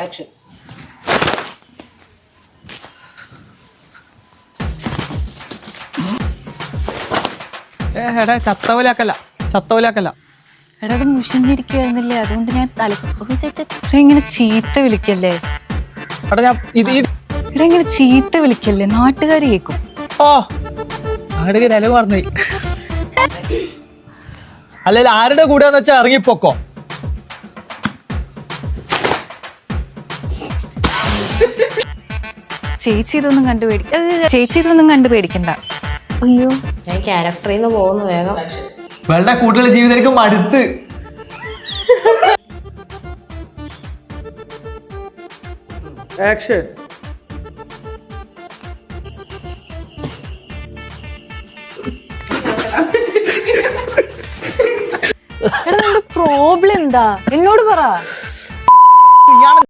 Action. എടാ ചത്തവലാക്കല്ല. എടാ അത് മുഷിഞ്ഞിരിക്കുവായിരുന്നില്ലേ, അതുകൊണ്ട് ഞാൻ ഇങ്ങനെ ചീത്ത വിളിക്കല്ലേ. എടാ ഞാൻ എടാ ഇങ്ങനെ ചീത്ത വിളിക്കല്ലേ, നാട്ടുകാർ കേൾക്കും. ഓ ആടുക നിലവ് മറന്നുപോയി. അല്ലല്ല ആരുടെ കൂടെയാന്ന് വെച്ചാ ഇറങ്ങിപ്പോക്കോ. ചേച്ചി ഇതൊന്നും കണ്ടു പേടിക്കണ്ട. അയ്യോ ഞാൻ ക്യാരക്ടറിൽ നിന്ന് പോകുന്നു വേഗം. ഇവളുടെ കൂട്ടുള്ള ജീവിതത്തിലേക്ക് മടുത്ത്. ആക്ഷൻ. എടാ നിന്റെ പ്രോബ്ലം എന്താ എന്നോട് പറ.